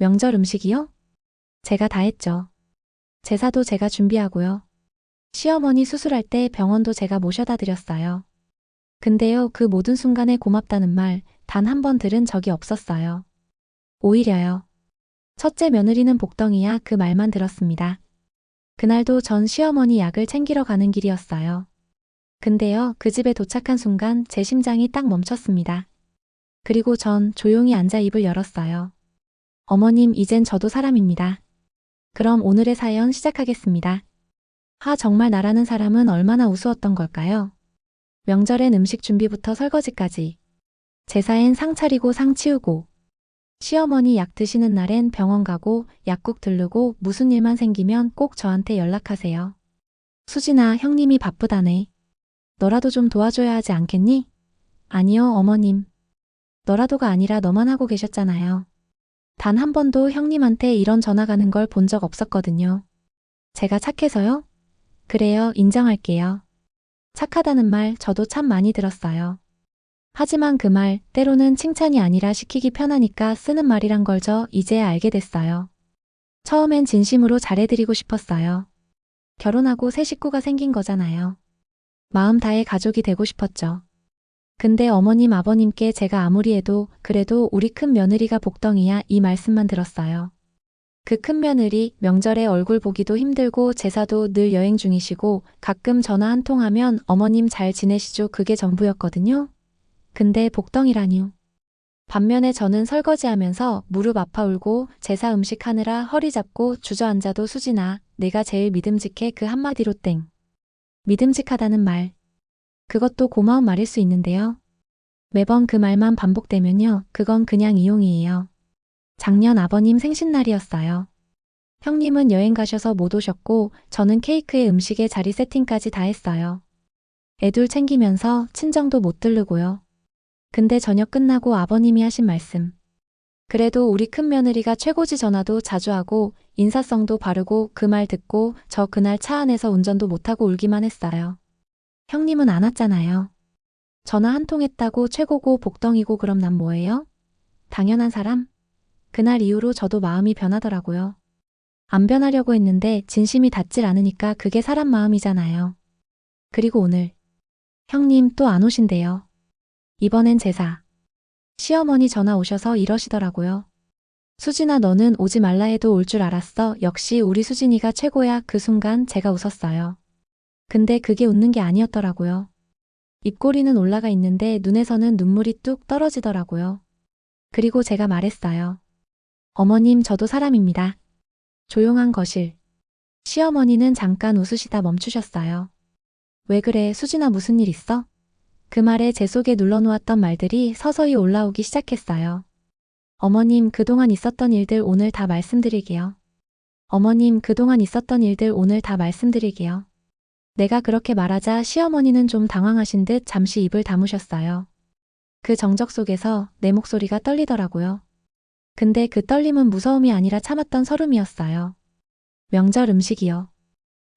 명절 음식이요? 제가 다 했죠. 제사도 제가 준비하고요. 시어머니 수술할 때 병원도 제가 모셔다 드렸어요. 근데요, 그 모든 순간에 고맙다는 말 단 한 번 들은 적이 없었어요. 오히려요. 첫째 며느리는 복덩이야 그 말만 들었습니다. 그날도 전 시어머니 약을 챙기러 가는 길이었어요. 근데요, 그 집에 도착한 순간 제 심장이 딱 멈췄습니다. 그리고 전 조용히 앉아 입을 열었어요. 어머님, 이젠 저도 사람입니다. 그럼 오늘의 사연 시작하겠습니다. 정말 나라는 사람은 얼마나 우스웠던 걸까요? 명절엔 음식 준비부터 설거지까지. 제사엔 상 차리고 상 치우고. 시어머니 약 드시는 날엔 병원 가고 약국 들르고 무슨 일만 생기면 꼭 저한테 연락하세요. 수진아, 형님이 바쁘다네. 너라도 좀 도와줘야 하지 않겠니? 아니요, 어머님. 너라도가 아니라 너만 하고 계셨잖아요. 단 한 번도 형님한테 이런 전화 가는 걸 본 적 없었거든요. 제가 착해서요? 그래요, 인정할게요. 착하다는 말 저도 참 많이 들었어요. 하지만 그 말 때로는 칭찬이 아니라 시키기 편하니까 쓰는 말이란 걸 저 이제야 알게 됐어요. 처음엔 진심으로 잘해드리고 싶었어요. 결혼하고 새 식구가 생긴 거잖아요. 마음 다해 가족이 되고 싶었죠. 근데 어머님 아버님께 제가 아무리 해도 그래도 우리 큰 며느리가 복덩이야 이 말씀만 들었어요. 그 큰 며느리 명절에 얼굴 보기도 힘들고 제사도 늘 여행 중이시고 가끔 전화 한 통 하면 어머님 잘 지내시죠 그게 전부였거든요. 근데 복덩이라뇨. 반면에 저는 설거지하면서 무릎 아파 울고 제사 음식 하느라 허리 잡고 주저앉아도 수진아, 내가 제일 믿음직해 그 한마디로 땡. 믿음직하다는 말. 그것도 고마운 말일 수 있는데요. 매번 그 말만 반복되면요, 그건 그냥 이용이에요. 작년 아버님 생신날이었어요. 형님은 여행 가셔서 못 오셨고 저는 케이크에 음식에 자리 세팅까지 다 했어요. 애들 챙기면서 친정도 못 들르고요. 근데 저녁 끝나고 아버님이 하신 말씀. 그래도 우리 큰며느리가 최고지 전화도 자주 하고 인사성도 바르고 그 말 듣고 저 그날 차 안에서 운전도 못하고 울기만 했어요. 형님은 안 왔잖아요. 전화 한 통 했다고 최고고 복덩이고 그럼 난 뭐예요? 당연한 사람? 그날 이후로 저도 마음이 변하더라고요. 안 변하려고 했는데 진심이 닿질 않으니까 그게 사람 마음이잖아요. 그리고 오늘 형님 또 안 오신대요. 이번엔 제사. 시어머니 전화 오셔서 이러시더라고요. 수진아, 너는 오지 말라 해도 올 줄 알았어. 역시 우리 수진이가 최고야. 그 순간 제가 웃었어요. 근데 그게 웃는 게 아니었더라고요. 입꼬리는 올라가 있는데 눈에서는 눈물이 뚝 떨어지더라고요. 그리고 제가 말했어요. 어머님, 저도 사람입니다. 조용한 거실. 시어머니는 잠깐 웃으시다 멈추셨어요. 왜 그래, 수진아, 무슨 일 있어? 그 말에 제 속에 눌러놓았던 말들이 서서히 올라오기 시작했어요. 어머님, 그동안 있었던 일들 오늘 다 말씀드릴게요. 어머님, 그동안 있었던 일들 오늘 다 말씀드릴게요. 내가 그렇게 말하자 시어머니는 좀 당황하신 듯 잠시 입을 다무셨어요. 그 정적 속에서 내 목소리가 떨리더라고요. 근데 그 떨림은 무서움이 아니라 참았던 설움이었어요. 명절 음식이요.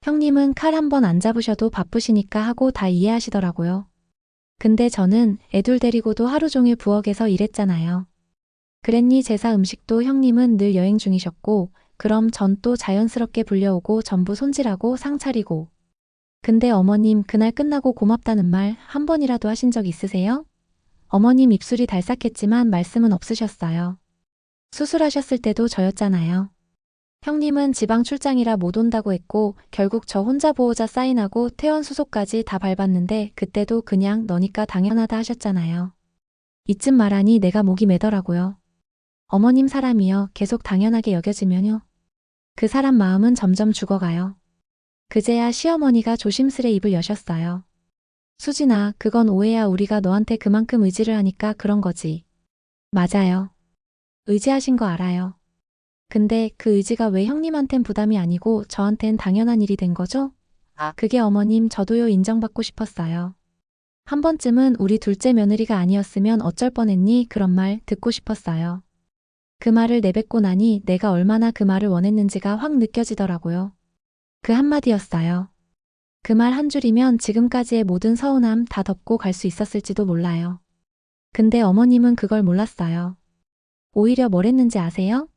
형님은 칼 한 번 안 잡으셔도 바쁘시니까 하고 다 이해하시더라고요. 근데 저는 애둘 데리고도 하루 종일 부엌에서 일했잖아요. 그랬니 제사 음식도 형님은 늘 여행 중이셨고 그럼 전 또 자연스럽게 불려오고 전부 손질하고 상 차리고. 근데 어머님 그날 끝나고 고맙다는 말 한 번이라도 하신 적 있으세요? 어머님 입술이 달싹했지만 말씀은 없으셨어요. 수술하셨을 때도 저였잖아요. 형님은 지방 출장이라 못 온다고 했고 결국 저 혼자 보호자 사인하고 퇴원 수속까지 다 밟았는데 그때도 그냥 너니까 당연하다 하셨잖아요. 이쯤 말하니 내가 목이 메더라고요. 어머님 사람이여 계속 당연하게 여겨지면요. 그 사람 마음은 점점 죽어가요. 그제야 시어머니가 조심스레 입을 여셨어요. 수진아, 그건 오해야. 우리가 너한테 그만큼 의지를 하니까 그런 거지. 맞아요. 의지하신 거 알아요. 근데 그 의지가 왜 형님한텐 부담이 아니고 저한텐 당연한 일이 된 거죠? 그게 어머님 저도요 인정받고 싶었어요. 한 번쯤은 우리 둘째 며느리가 아니었으면 어쩔 뻔했니 그런 말 듣고 싶었어요. 그 말을 내뱉고 나니 내가 얼마나 그 말을 원했는지가 확 느껴지더라고요. 그 한마디였어요. 그 말 한 줄이면 지금까지의 모든 서운함 다 덮고 갈 수 있었을지도 몰라요. 근데 어머님은 그걸 몰랐어요. 오히려 뭘 했는지 아세요?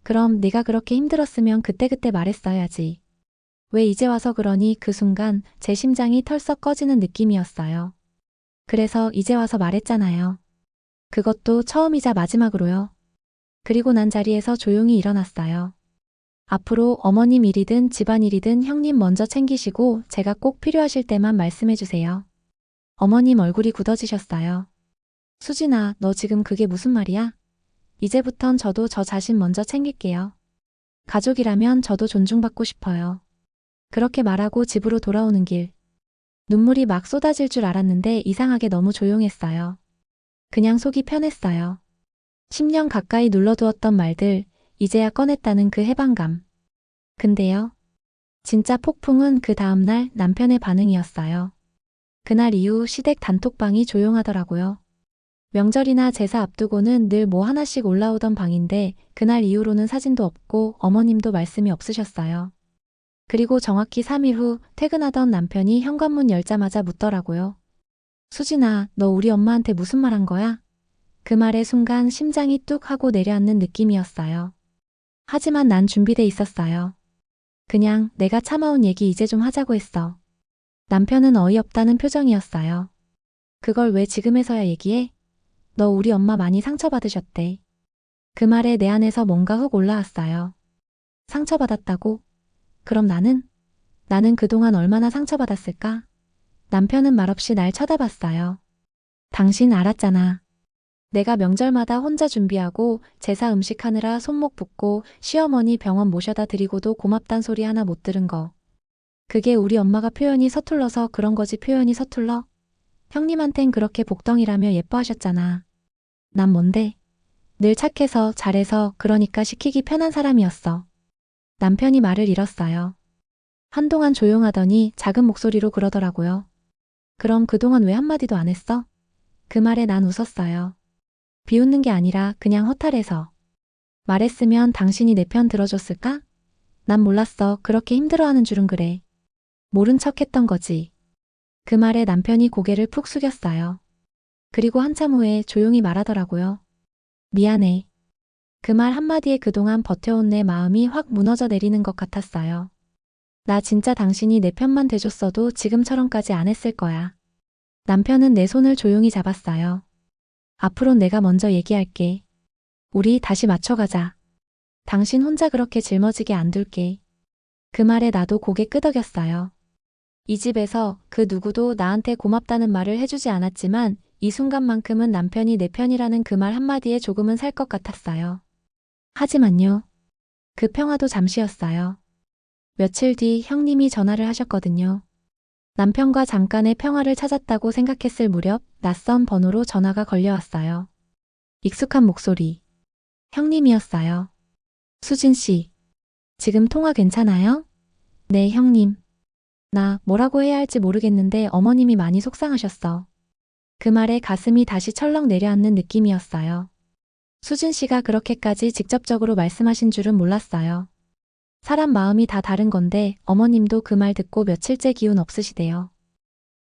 그럼 네가 그렇게 힘들었으면 그때그때 말했어야지. 왜 이제 와서 그러니? 그 순간 제 심장이 털썩 꺼지는 느낌이었어요. 그래서 이제 와서 말했잖아요. 그것도 처음이자 마지막으로요. 그리고 난 자리에서 조용히 일어났어요. 앞으로 어머님 일이든 집안일이든 형님 먼저 챙기시고 제가 꼭 필요하실 때만 말씀해 주세요. 어머님 얼굴이 굳어지셨어요. 수진아, 너 지금 그게 무슨 말이야? 이제부턴 저도 저 자신 먼저 챙길게요. 가족이라면 저도 존중받고 싶어요. 그렇게 말하고 집으로 돌아오는 길. 눈물이 막 쏟아질 줄 알았는데 이상하게 너무 조용했어요. 그냥 속이 편했어요. 10년 가까이 눌러두었던 말들, 이제야 꺼냈다는 그 해방감. 근데요. 진짜 폭풍은 그 다음날 남편의 반응이었어요. 그날 이후 시댁 단톡방이 조용하더라고요. 명절이나 제사 앞두고는 늘 뭐 하나씩 올라오던 방인데 그날 이후로는 사진도 없고 어머님도 말씀이 없으셨어요. 그리고 정확히 3일 후 퇴근하던 남편이 현관문 열자마자 묻더라고요. 수진아, 너 우리 엄마한테 무슨 말 한 거야? 그 말의 순간 심장이 뚝 하고 내려앉는 느낌이었어요. 하지만 난 준비돼 있었어요. 그냥 내가 참아온 얘기 이제 좀 하자고 했어. 남편은 어이없다는 표정이었어요. 그걸 왜 지금에서야 얘기해? 너 우리 엄마 많이 상처받으셨대. 그 말에 내 안에서 뭔가 훅 올라왔어요. 상처받았다고? 그럼 나는 그동안 얼마나 상처받았을까? 남편은 말없이 날 쳐다봤어요. 당신 알았잖아. 내가 명절마다 혼자 준비하고 제사 음식하느라 손목 붓고 시어머니 병원 모셔다 드리고도 고맙단 소리 하나 못 들은 거. 그게 우리 엄마가 표현이 서툴러서 그런 거지. 표현이 서툴러? 형님한텐 그렇게 복덩이라며 예뻐하셨잖아. 난 뭔데? 늘 착해서 잘해서 그러니까 시키기 편한 사람이었어. 남편이 말을 잃었어요. 한동안 조용하더니 작은 목소리로 그러더라고요. 그럼 그동안 왜 한마디도 안 했어? 그 말에 난 웃었어요. 비웃는 게 아니라 그냥 허탈해서. 말했으면 당신이 내 편 들어줬을까? 난 몰랐어. 그렇게 힘들어하는 줄은. 그래. 모른 척 했던 거지. 그 말에 남편이 고개를 푹 숙였어요. 그리고 한참 후에 조용히 말하더라고요. 미안해. 그 말 한마디에 그동안 버텨온 내 마음이 확 무너져 내리는 것 같았어요. 나 진짜 당신이 내 편만 돼줬어도 지금처럼까지 안 했을 거야. 남편은 내 손을 조용히 잡았어요. 앞으론 내가 먼저 얘기할게. 우리 다시 맞춰가자. 당신 혼자 그렇게 짊어지게 안 둘게. 그 말에 나도 고개 끄덕였어요. 이 집에서 그 누구도 나한테 고맙다는 말을 해주지 않았지만 이 순간만큼은 남편이 내 편이라는 그 말 한마디에 조금은 살 것 같았어요. 하지만요. 그 평화도 잠시였어요. 며칠 뒤 형님이 전화를 하셨거든요. 남편과 잠깐의 평화를 찾았다고 생각했을 무렵 낯선 번호로 전화가 걸려왔어요. 익숙한 목소리. 형님이었어요. 수진 씨. 지금 통화 괜찮아요? 네, 형님. 나 뭐라고 해야 할지 모르겠는데 어머님이 많이 속상하셨어. 그 말에 가슴이 다시 철렁 내려앉는 느낌이었어요. 수진 씨가 그렇게까지 직접적으로 말씀하신 줄은 몰랐어요. 사람 마음이 다 다른 건데 어머님도 그 말 듣고 며칠째 기운 없으시대요.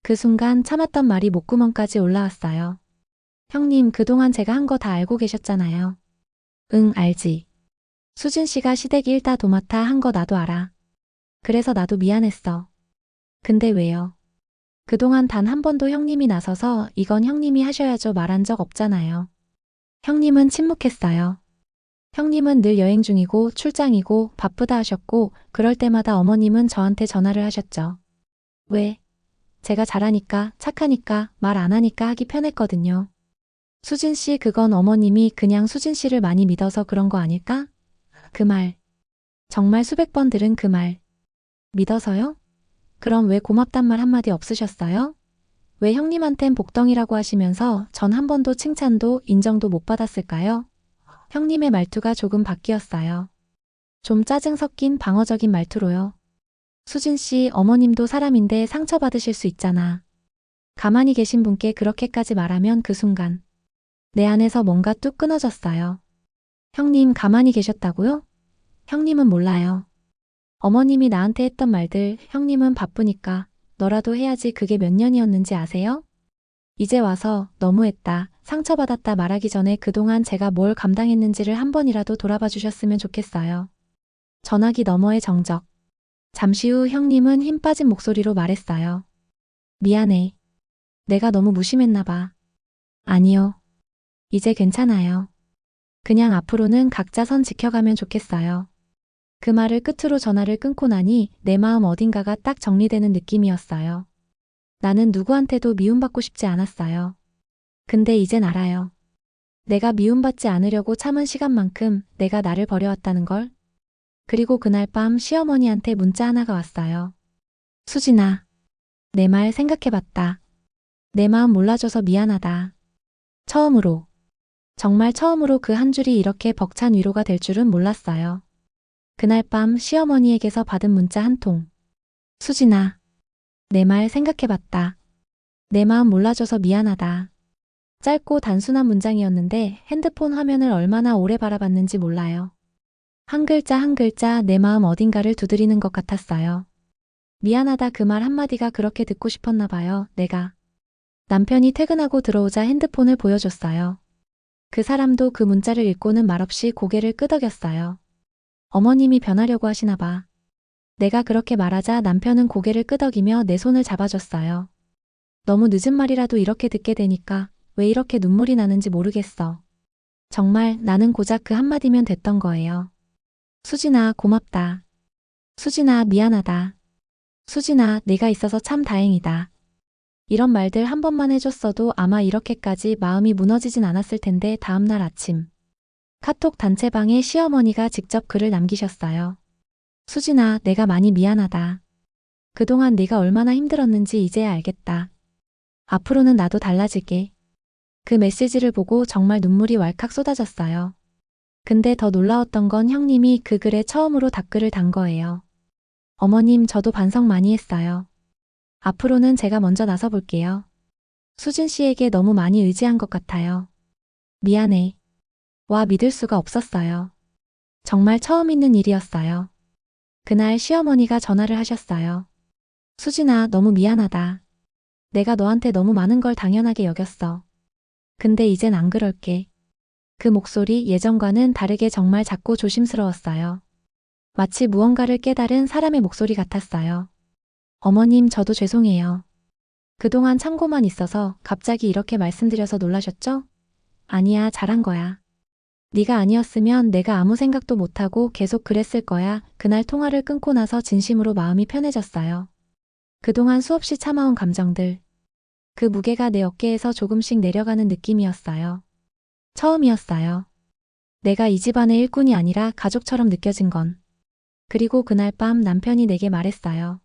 그 순간 참았던 말이 목구멍까지 올라왔어요. 형님, 그동안 제가 한 거 다 알고 계셨잖아요. 응, 알지. 수진 씨가 시댁 일 다 도맡아 한 거 나도 알아. 그래서 나도 미안했어. 근데 왜요? 그동안 단 한 번도 형님이 나서서 이건 형님이 하셔야죠 말한 적 없잖아요. 형님은 침묵했어요. 형님은 늘 여행 중이고 출장이고 바쁘다 하셨고 그럴 때마다 어머님은 저한테 전화를 하셨죠. 왜? 제가 잘하니까, 착하니까, 말 안 하니까 하기 편했거든요. 수진 씨, 그건 어머님이 그냥 수진 씨를 많이 믿어서 그런 거 아닐까? 그 말. 정말 수백 번 들은 그 말. 믿어서요? 그럼 왜 고맙단 말 한마디 없으셨어요? 왜 형님한텐 복덩이라고 하시면서 전 한 번도 칭찬도 인정도 못 받았을까요? 형님의 말투가 조금 바뀌었어요. 좀 짜증 섞인 방어적인 말투로요. 수진 씨, 어머님도 사람인데 상처받으실 수 있잖아. 가만히 계신 분께 그렇게까지 말하면 그 순간 내 안에서 뭔가 뚝 끊어졌어요. 형님 가만히 계셨다고요? 형님은 몰라요. 어머님이 나한테 했던 말들 형님은 바쁘니까 너라도 해야지 그게 몇 년이었는지 아세요? 이제 와서 너무했다. 상처받았다 말하기 전에 그동안 제가 뭘 감당했는지를 한 번이라도 돌아봐 주셨으면 좋겠어요. 전화기 너머의 정적. 잠시 후 형님은 힘 빠진 목소리로 말했어요. 미안해. 내가 너무 무심했나 봐. 아니요. 이제 괜찮아요. 그냥 앞으로는 각자 선 지켜가면 좋겠어요. 그 말을 끝으로 전화를 끊고 나니 내 마음 어딘가가 딱 정리되는 느낌이었어요. 나는 누구한테도 미움받고 싶지 않았어요. 근데 이젠 알아요. 내가 미움받지 않으려고 참은 시간만큼 내가 나를 버려왔다는 걸. 그리고 그날 밤 시어머니한테 문자 하나가 왔어요. 수진아, 내 말 생각해봤다. 내 마음 몰라줘서 미안하다. 처음으로, 정말 처음으로 그 한 줄이 이렇게 벅찬 위로가 될 줄은 몰랐어요. 그날 밤 시어머니에게서 받은 문자 한 통. 수진아, 내 말 생각해봤다. 내 마음 몰라줘서 미안하다. 짧고 단순한 문장이었는데 핸드폰 화면을 얼마나 오래 바라봤는지 몰라요. 한 글자 한 글자 내 마음 어딘가를 두드리는 것 같았어요. 미안하다 그 말 한마디가 그렇게 듣고 싶었나 봐요, 내가. 남편이 퇴근하고 들어오자 핸드폰을 보여줬어요. 그 사람도 그 문자를 읽고는 말없이 고개를 끄덕였어요. 어머님이 변하려고 하시나 봐. 내가 그렇게 말하자 남편은 고개를 끄덕이며 내 손을 잡아줬어요. 너무 늦은 말이라도 이렇게 듣게 되니까 왜 이렇게 눈물이 나는지 모르겠어. 정말 나는 고작 그 한마디면 됐던 거예요. 수진아, 고맙다. 수진아, 미안하다. 수진아, 네가 있어서 참 다행이다. 이런 말들 한 번만 해줬어도 아마 이렇게까지 마음이 무너지진 않았을 텐데 다음날 아침. 카톡 단체방에 시어머니가 직접 글을 남기셨어요. 수진아, 내가 많이 미안하다. 그동안 네가 얼마나 힘들었는지 이제야 알겠다. 앞으로는 나도 달라질게. 그 메시지를 보고 정말 눈물이 왈칵 쏟아졌어요. 근데 더 놀라웠던 건 형님이 그 글에 처음으로 답글을 단 거예요. 어머님, 저도 반성 많이 했어요. 앞으로는 제가 먼저 나서 볼게요. 수진 씨에게 너무 많이 의지한 것 같아요. 미안해. 와, 믿을 수가 없었어요. 정말 처음 있는 일이었어요. 그날 시어머니가 전화를 하셨어요. 수진아, 너무 미안하다. 내가 너한테 너무 많은 걸 당연하게 여겼어. 근데 이젠 안 그럴게. 그 목소리 예전과는 다르게 정말 작고 조심스러웠어요. 마치 무언가를 깨달은 사람의 목소리 같았어요. 어머님, 저도 죄송해요. 그동안 참고만 있어서 갑자기 이렇게 말씀드려서 놀라셨죠? 아니야, 잘한 거야. 네가 아니었으면 내가 아무 생각도 못하고 계속 그랬을 거야. 그날 통화를 끊고 나서 진심으로 마음이 편해졌어요. 그동안 수없이 참아온 감정들. 그 무게가 내 어깨에서 조금씩 내려가는 느낌이었어요. 처음이었어요. 내가 이 집안의 일꾼이 아니라 가족처럼 느껴진 건. 그리고 그날 밤 남편이 내게 말했어요.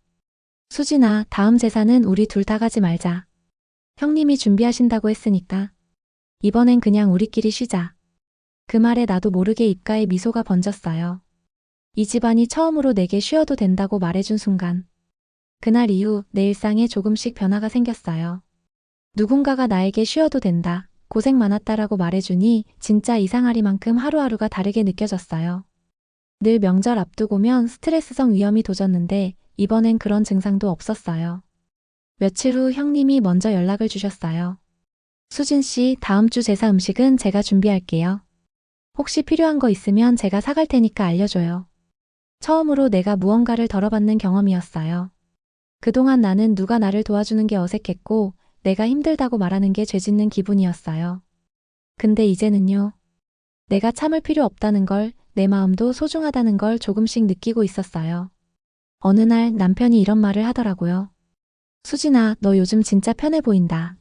수진아, 다음 제사는 우리 둘 다 가지 말자. 형님이 준비하신다고 했으니까. 이번엔 그냥 우리끼리 쉬자. 그 말에 나도 모르게 입가에 미소가 번졌어요. 이 집안이 처음으로 내게 쉬어도 된다고 말해준 순간. 그날 이후 내 일상에 조금씩 변화가 생겼어요. 누군가가 나에게 쉬어도 된다, 고생 많았다라고 말해주니 진짜 이상하리만큼 하루하루가 다르게 느껴졌어요. 늘 명절 앞두고면 스트레스성 위염이 도졌는데 이번엔 그런 증상도 없었어요. 며칠 후 형님이 먼저 연락을 주셨어요. 수진 씨, 다음 주 제사 음식은 제가 준비할게요. 혹시 필요한 거 있으면 제가 사갈 테니까 알려줘요. 처음으로 내가 무언가를 덜어받는 경험이었어요. 그동안 나는 누가 나를 도와주는 게 어색했고 내가 힘들다고 말하는 게 죄짓는 기분이었어요. 근데 이제는요. 내가 참을 필요 없다는 걸, 내 마음도 소중하다는 걸 조금씩 느끼고 있었어요. 어느 날 남편이 이런 말을 하더라고요. 수진아, 너 요즘 진짜 편해 보인다.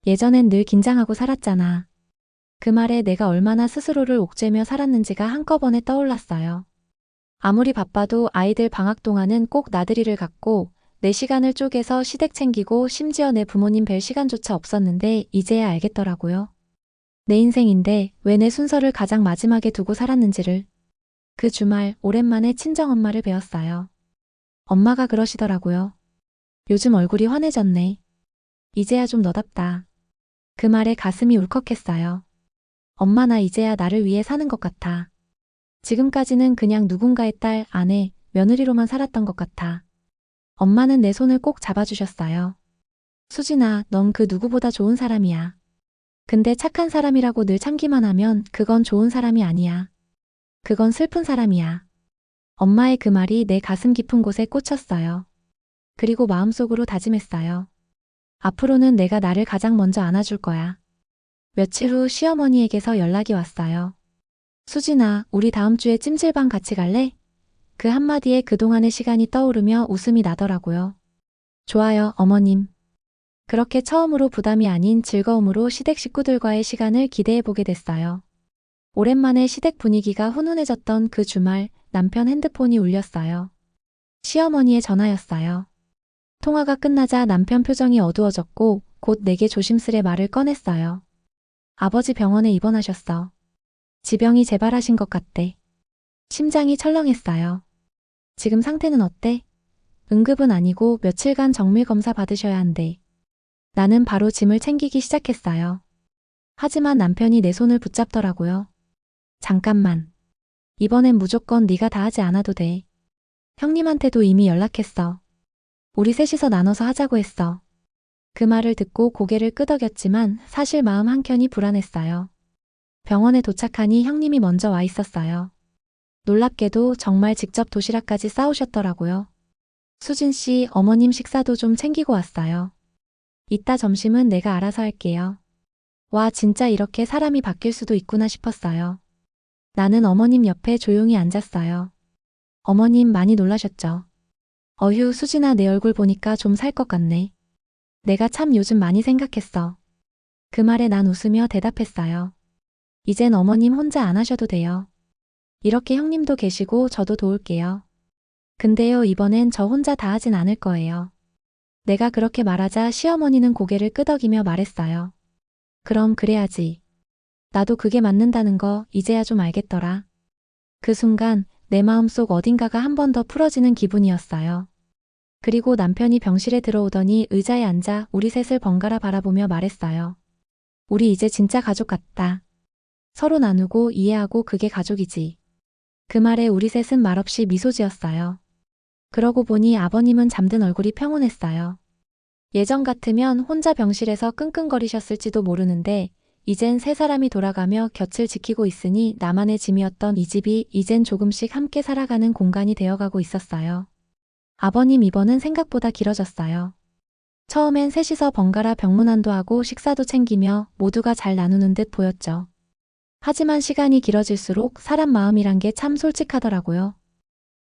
예전엔 늘 긴장하고 살았잖아. 그 말에 내가 얼마나 스스로를 옥죄며 살았는지가 한꺼번에 떠올랐어요. 아무리 바빠도 아이들 방학 동안은 꼭 나들이를 갔고 내 시간을 쪼개서 시댁 챙기고 심지어 내 부모님 뵐 시간조차 없었는데 이제야 알겠더라고요. 내 인생인데 왜 내 순서를 가장 마지막에 두고 살았는지를. 그 주말 오랜만에 친정엄마를 뵈었어요. 엄마가 그러시더라고요. 요즘 얼굴이 환해졌네. 이제야 좀 너답다. 그 말에 가슴이 울컥했어요. 엄마, 나 이제야 나를 위해 사는 것 같아. 지금까지는 그냥 누군가의 딸, 아내, 며느리로만 살았던 것 같아. 엄마는 내 손을 꼭 잡아주셨어요. 수진아, 넌 그 누구보다 좋은 사람이야. 근데 착한 사람이라고 늘 참기만 하면 그건 좋은 사람이 아니야. 그건 슬픈 사람이야. 엄마의 그 말이 내 가슴 깊은 곳에 꽂혔어요. 그리고 마음속으로 다짐했어요. 앞으로는 내가 나를 가장 먼저 안아줄 거야. 며칠 후 시어머니에게서 연락이 왔어요. 수진아, 우리 다음 주에 찜질방 같이 갈래? 그 한마디에 그동안의 시간이 떠오르며 웃음이 나더라고요. 좋아요, 어머님. 그렇게 처음으로 부담이 아닌 즐거움으로 시댁 식구들과의 시간을 기대해보게 됐어요. 오랜만에 시댁 분위기가 훈훈해졌던 그 주말, 남편 핸드폰이 울렸어요. 시어머니의 전화였어요. 통화가 끝나자 남편 표정이 어두워졌고 곧 내게 조심스레 말을 꺼냈어요. 아버지 병원에 입원하셨어. 지병이 재발하신 것 같대. 심장이 철렁했어요. 지금 상태는 어때? 응급은 아니고 며칠간 정밀 검사 받으셔야 한대. 나는 바로 짐을 챙기기 시작했어요. 하지만 남편이 내 손을 붙잡더라고요. 잠깐만. 이번엔 무조건 네가 다 하지 않아도 돼. 형님한테도 이미 연락했어. 우리 셋이서 나눠서 하자고 했어. 그 말을 듣고 고개를 끄덕였지만 사실 마음 한켠이 불안했어요. 병원에 도착하니 형님이 먼저 와 있었어요. 놀랍게도 정말 직접 도시락까지 싸오셨더라고요. 수진 씨, 어머님 식사도 좀 챙기고 왔어요. 이따 점심은 내가 알아서 할게요. 와, 진짜 이렇게 사람이 바뀔 수도 있구나 싶었어요. 나는 어머님 옆에 조용히 앉았어요. 어머님 많이 놀라셨죠? 어휴, 수진아, 내 얼굴 보니까 좀 살 것 같네. 내가 참 요즘 많이 생각했어. 그 말에 난 웃으며 대답했어요. 이젠 어머님 혼자 안 하셔도 돼요. 이렇게 형님도 계시고 저도 도울게요. 근데요, 이번엔 저 혼자 다 하진 않을 거예요. 내가 그렇게 말하자 시어머니는 고개를 끄덕이며 말했어요. 그럼 그래야지. 나도 그게 맞는다는 거 이제야 좀 알겠더라. 그 순간 내 마음속 어딘가가 한 번 더 풀어지는 기분이었어요. 그리고 남편이 병실에 들어오더니 의자에 앉아 우리 셋을 번갈아 바라보며 말했어요. 우리 이제 진짜 가족 같다. 서로 나누고 이해하고 그게 가족이지. 그 말에 우리 셋은 말없이 미소 지었어요. 그러고 보니 아버님은 잠든 얼굴이 평온했어요. 예전 같으면 혼자 병실에서 끙끙거리셨을지도 모르는데 이젠 세 사람이 돌아가며 곁을 지키고 있으니 나만의 짐이었던 이 집이 이젠 조금씩 함께 살아가는 공간이 되어가고 있었어요. 아버님 입원은 생각보다 길어졌어요. 처음엔 셋이서 번갈아 병문안도 하고 식사도 챙기며 모두가 잘 나누는 듯 보였죠. 하지만 시간이 길어질수록 사람 마음이란 게 참 솔직하더라고요.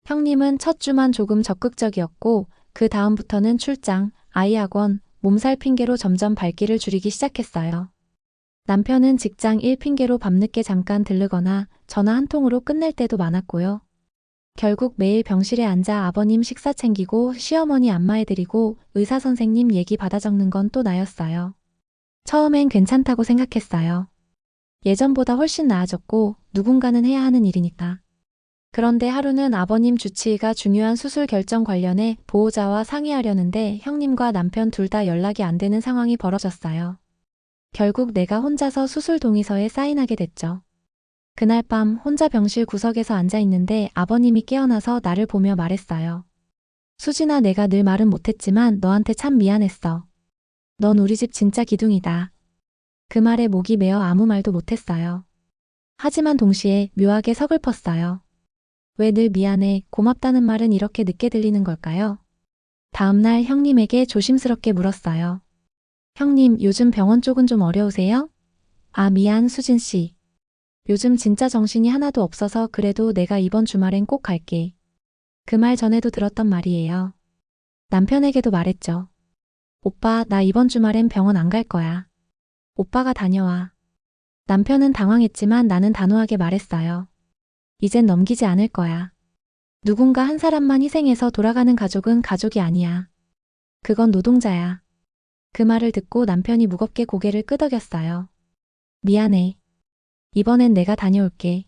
형님은 첫 주만 조금 적극적이었고 그 다음부터는 출장, 아이 학원, 몸살 핑계로 점점 발길을 줄이기 시작했어요. 남편은 직장 일 핑계로 밤늦게 잠깐 들르거나 전화 한 통으로 끝낼 때도 많았고요. 결국 매일 병실에 앉아 아버님 식사 챙기고 시어머니 안마해드리고 의사 선생님 얘기 받아 적는 건 또 나였어요. 처음엔 괜찮다고 생각했어요. 예전보다 훨씬 나아졌고 누군가는 해야 하는 일이니까. 그런데 하루는 아버님 주치의가 중요한 수술 결정 관련해 보호자와 상의하려는데 형님과 남편 둘 다 연락이 안 되는 상황이 벌어졌어요. 결국 내가 혼자서 수술 동의서에 사인하게 됐죠. 그날 밤 혼자 병실 구석에서 앉아 있는데 아버님이 깨어나서 나를 보며 말했어요. 수진아, 내가 늘 말은 못했지만 너한테 참 미안했어. 넌 우리 집 진짜 기둥이다. 그 말에 목이 메어 아무 말도 못했어요. 하지만 동시에 묘하게 서글펐어요. 왜 늘 미안해, 고맙다는 말은 이렇게 늦게 들리는 걸까요? 다음날 형님에게 조심스럽게 물었어요. 형님, 요즘 병원 쪽은 좀 어려우세요? 아, 미안, 수진 씨. 요즘 진짜 정신이 하나도 없어서 그래도 내가 이번 주말엔 꼭 갈게. 그 말 전에도 들었던 말이에요. 남편에게도 말했죠. 오빠, 나 이번 주말엔 병원 안 갈 거야. 오빠가 다녀와. 남편은 당황했지만 나는 단호하게 말했어요. 이젠 넘기지 않을 거야. 누군가 한 사람만 희생해서 돌아가는 가족은 가족이 아니야. 그건 노동자야. 그 말을 듣고 남편이 무겁게 고개를 끄덕였어요. 미안해. 이번엔 내가 다녀올게.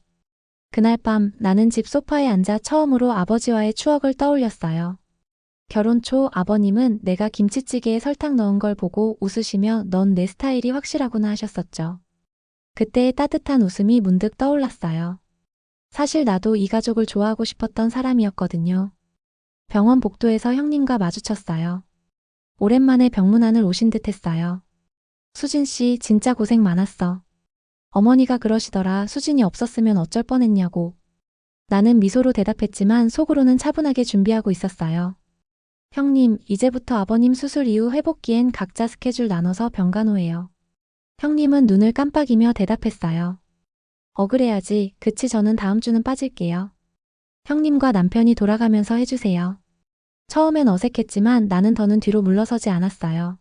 그날 밤 나는 집 소파에 앉아 처음으로 아버지와의 추억을 떠올렸어요. 결혼 초 아버님은 내가 김치찌개에 설탕 넣은 걸 보고 웃으시며 넌 내 스타일이 확실하구나 하셨었죠. 그때의 따뜻한 웃음이 문득 떠올랐어요. 사실 나도 이 가족을 좋아하고 싶었던 사람이었거든요. 병원 복도에서 형님과 마주쳤어요. 오랜만에 병문안을 오신 듯 했어요. 수진 씨 진짜 고생 많았어. 어머니가 그러시더라. 수진이 없었으면 어쩔 뻔했냐고. 나는 미소로 대답했지만 속으로는 차분하게 준비하고 있었어요. 형님, 이제부터 아버님 수술 이후 회복기엔 각자 스케줄 나눠서 병간호해요. 형님은 눈을 깜빡이며 대답했어요. 그래야지. 그치 저는 다음 주는 빠질게요. 형님과 남편이 돌아가면서 해주세요. 처음엔 어색했지만 나는 더는 뒤로 물러서지 않았어요.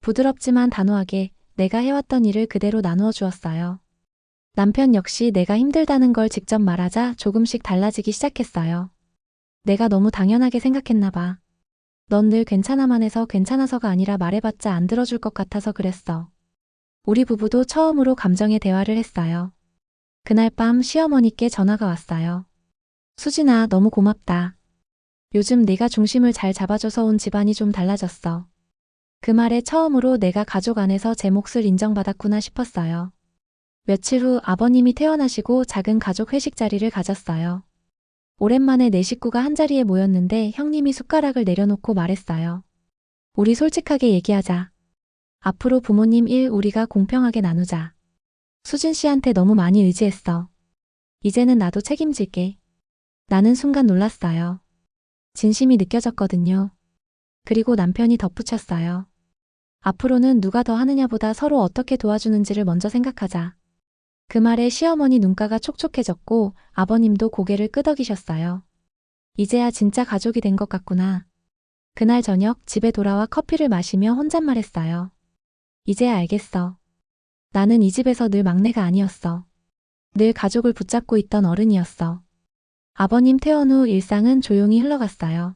부드럽지만 단호하게 내가 해왔던 일을 그대로 나누어 주었어요. 남편 역시 내가 힘들다는 걸 직접 말하자 조금씩 달라지기 시작했어요. 내가 너무 당연하게 생각했나 봐. 넌 늘 괜찮아만 해서 괜찮아서가 아니라 말해봤자 안 들어줄 것 같아서 그랬어. 우리 부부도 처음으로 감정의 대화를 했어요. 그날 밤 시어머니께 전화가 왔어요. 수진아, 너무 고맙다. 요즘 네가 중심을 잘 잡아줘서 온 집안이 좀 달라졌어. 그 말에 처음으로 내가 가족 안에서 제 몫을 인정받았구나 싶었어요. 며칠 후 아버님이 퇴원하시고 작은 가족 회식 자리를 가졌어요. 오랜만에 네 식구가 한자리에 모였는데 형님이 숟가락을 내려놓고 말했어요. 우리 솔직하게 얘기하자. 앞으로 부모님 일 우리가 공평하게 나누자. 수진 씨한테 너무 많이 의지했어. 이제는 나도 책임질게. 나는 순간 놀랐어요. 진심이 느껴졌거든요. 그리고 남편이 덧붙였어요. 앞으로는 누가 더 하느냐보다 서로 어떻게 도와주는지를 먼저 생각하자. 그 말에 시어머니 눈가가 촉촉해졌고 아버님도 고개를 끄덕이셨어요. 이제야 진짜 가족이 된 것 같구나. 그날 저녁 집에 돌아와 커피를 마시며 혼잣말했어요. 이제야 알겠어. 나는 이 집에서 늘 막내가 아니었어. 늘 가족을 붙잡고 있던 어른이었어. 아버님 퇴원 후 일상은 조용히 흘러갔어요.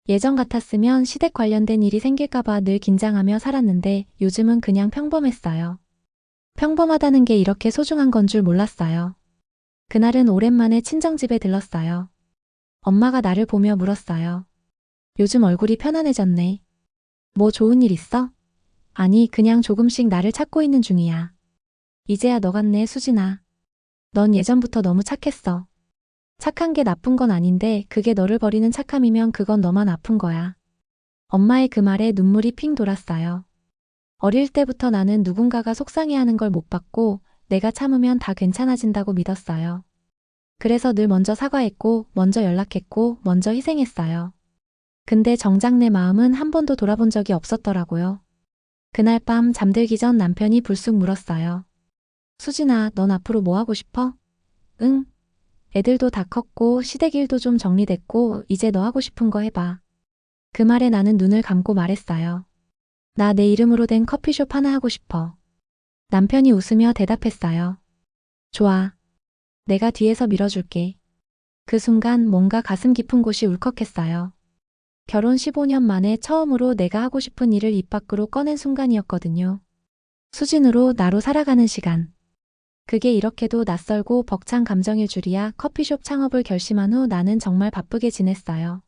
예전 같았으면 시댁 관련된 일이 생길까봐 늘 긴장하며 살았는데 요즘은 그냥 평범했어요. 평범하다는 게 이렇게 소중한 건 줄 몰랐어요. 그날은 오랜만에 친정집에 들렀어요. 엄마가 나를 보며 물었어요. 요즘 얼굴이 편안해졌네. 뭐 좋은 일 있어? 아니, 그냥 조금씩 나를 찾고 있는 중이야. 이제야 너 같네, 수진아. 넌 예전부터 너무 착했어. 착한 게 나쁜 건 아닌데 그게 너를 버리는 착함이면 그건 너만 아픈 거야. 엄마의 그 말에 눈물이 핑 돌았어요. 어릴 때부터 나는 누군가가 속상해하는 걸 못 봤고 내가 참으면 다 괜찮아진다고 믿었어요. 그래서 늘 먼저 사과했고 먼저 연락했고 먼저 희생했어요. 근데 정작 내 마음은 한 번도 돌아본 적이 없었더라고요. 그날 밤 잠들기 전 남편이 불쑥 물었어요. 수진아, 넌 앞으로 뭐 하고 싶어? 응. 애들도 다 컸고 시댁 일도 좀 정리됐고 이제 너 하고 싶은 거 해봐. 그 말에 나는 눈을 감고 말했어요. 나 내 이름으로 된 커피숍 하나 하고 싶어. 남편이 웃으며 대답했어요. 좋아. 내가 뒤에서 밀어줄게. 그 순간 뭔가 가슴 깊은 곳이 울컥했어요. 결혼 15년 만에 처음으로 내가 하고 싶은 일을 입 밖으로 꺼낸 순간이었거든요. 수진으로 나로 살아가는 시간. 그게 이렇게도 낯설고 벅찬 감정일 줄이야. 커피숍 창업을 결심한 후 나는 정말 바쁘게 지냈어요.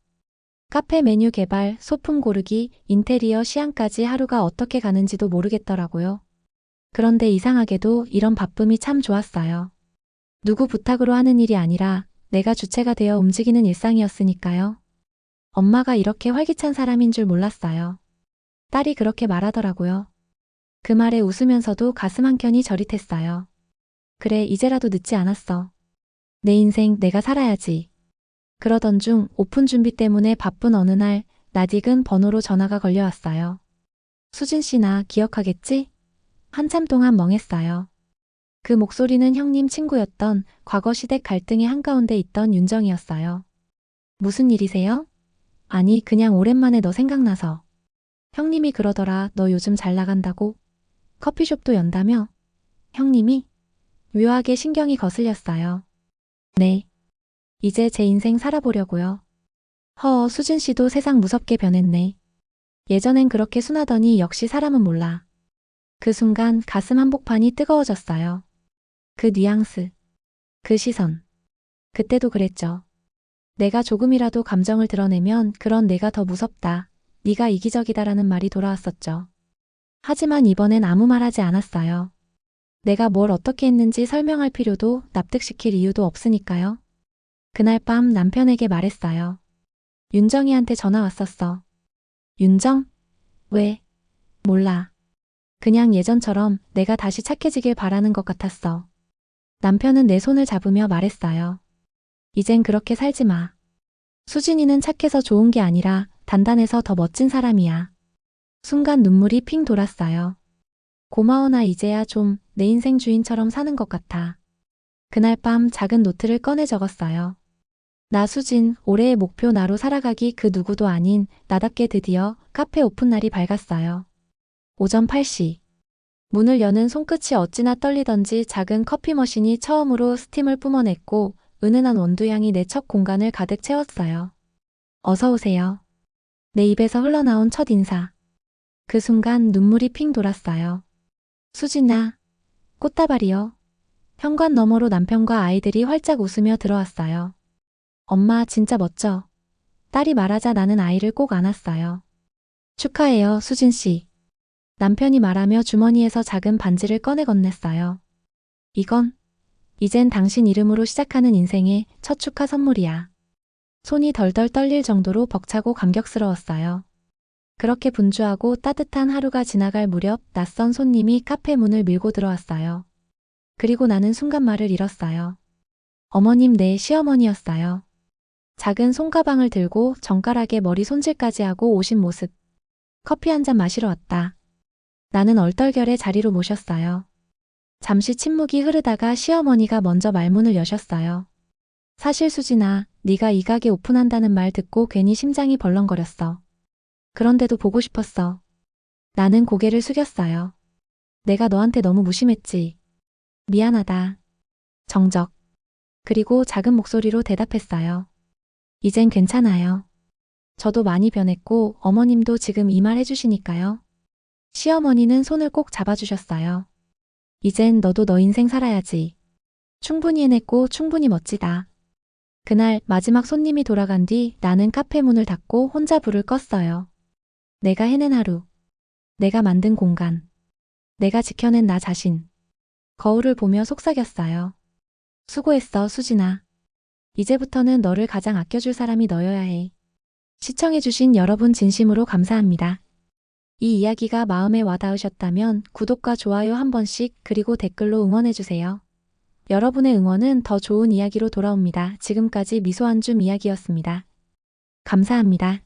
카페 메뉴 개발, 소품 고르기, 인테리어 시안까지 하루가 어떻게 가는지도 모르겠더라고요. 그런데 이상하게도 이런 바쁨이 참 좋았어요. 누구 부탁으로 하는 일이 아니라 내가 주체가 되어 움직이는 일상이었으니까요. 엄마가 이렇게 활기찬 사람인 줄 몰랐어요. 딸이 그렇게 말하더라고요. 그 말에 웃으면서도 가슴 한켠이 저릿했어요. 그래, 이제라도 늦지 않았어. 내 인생 내가 살아야지. 그러던 중 오픈 준비 때문에 바쁜 어느 날 낯익은 번호로 전화가 걸려왔어요. 수진 씨 나 기억하겠지? 한참 동안 멍했어요. 그 목소리는 형님 친구였던 과거 시댁 갈등의 한가운데 있던 윤정이었어요. 무슨 일이세요? 아니, 그냥 오랜만에 너 생각나서. 형님이 그러더라. 너 요즘 잘 나간다고? 커피숍도 연다며? 형님이? 묘하게 신경이 거슬렸어요. 네. 이제 제 인생 살아보려고요. 수진 씨도 세상 무섭게 변했네. 예전엔 그렇게 순하더니 역시 사람은 몰라. 그 순간 가슴 한복판이 뜨거워졌어요. 그 뉘앙스, 그 시선. 그때도 그랬죠. 내가 조금이라도 감정을 드러내면 그런 내가 더 무섭다. 네가 이기적이다라는 말이 돌아왔었죠. 하지만 이번엔 아무 말 하지 않았어요. 내가 뭘 어떻게 했는지 설명할 필요도 납득시킬 이유도 없으니까요. 그날 밤 남편에게 말했어요. 윤정이한테 전화 왔었어. 윤정? 왜? 몰라. 그냥 예전처럼 내가 다시 착해지길 바라는 것 같았어. 남편은 내 손을 잡으며 말했어요. 이젠 그렇게 살지 마. 수진이는 착해서 좋은 게 아니라 단단해서 더 멋진 사람이야. 순간 눈물이 핑 돌았어요. 고마워, 나 이제야 좀 내 인생 주인처럼 사는 것 같아. 그날 밤 작은 노트를 꺼내 적었어요. 나 수진, 올해의 목표 나로 살아가기. 그 누구도 아닌 나답게 드디어 카페 오픈 날이 밝았어요. 오전 8시. 문을 여는 손끝이 어찌나 떨리던지 작은 커피 머신이 처음으로 스팀을 뿜어냈고 은은한 원두향이 내 첫 공간을 가득 채웠어요. 어서 오세요. 내 입에서 흘러나온 첫 인사. 그 순간 눈물이 핑 돌았어요. 수진아, 꽃다발이요. 현관 너머로 남편과 아이들이 활짝 웃으며 들어왔어요. 엄마 진짜 멋져. 딸이 말하자 나는 아이를 꼭 안았어요. 축하해요, 수진 씨. 남편이 말하며 주머니에서 작은 반지를 꺼내 건넸어요. 이건 이젠 당신 이름으로 시작하는 인생의 첫 축하 선물이야. 손이 덜덜 떨릴 정도로 벅차고 감격스러웠어요. 그렇게 분주하고 따뜻한 하루가 지나갈 무렵 낯선 손님이 카페 문을 밀고 들어왔어요. 그리고 나는 순간 말을 잃었어요. 어머님, 내 시어머니였어요. 작은 손가방을 들고 정갈하게 머리 손질까지 하고 오신 모습. 커피 한 잔 마시러 왔다. 나는 얼떨결에 자리로 모셨어요. 잠시 침묵이 흐르다가 시어머니가 먼저 말문을 여셨어요. 사실 수진아, 네가 이 가게 오픈한다는 말 듣고 괜히 심장이 벌렁거렸어. 그런데도 보고 싶었어. 나는 고개를 숙였어요. 내가 너한테 너무 무심했지. 미안하다. 정적. 그리고 작은 목소리로 대답했어요. 이젠 괜찮아요. 저도 많이 변했고 어머님도 지금 이 말 해주시니까요. 시어머니는 손을 꼭 잡아주셨어요. 이젠 너도 너 인생 살아야지. 충분히 해냈고 충분히 멋지다. 그날 마지막 손님이 돌아간 뒤 나는 카페 문을 닫고 혼자 불을 껐어요. 내가 해낸 하루. 내가 만든 공간. 내가 지켜낸 나 자신. 거울을 보며 속삭였어요. 수고했어, 수진아. 이제부터는 너를 가장 아껴줄 사람이 너여야 해. 시청해주신 여러분 진심으로 감사합니다. 이 이야기가 마음에 와닿으셨다면 구독과 좋아요 한 번씩 그리고 댓글로 응원해주세요. 여러분의 응원은 더 좋은 이야기로 돌아옵니다. 지금까지 미소 한 줌 이야기였습니다. 감사합니다.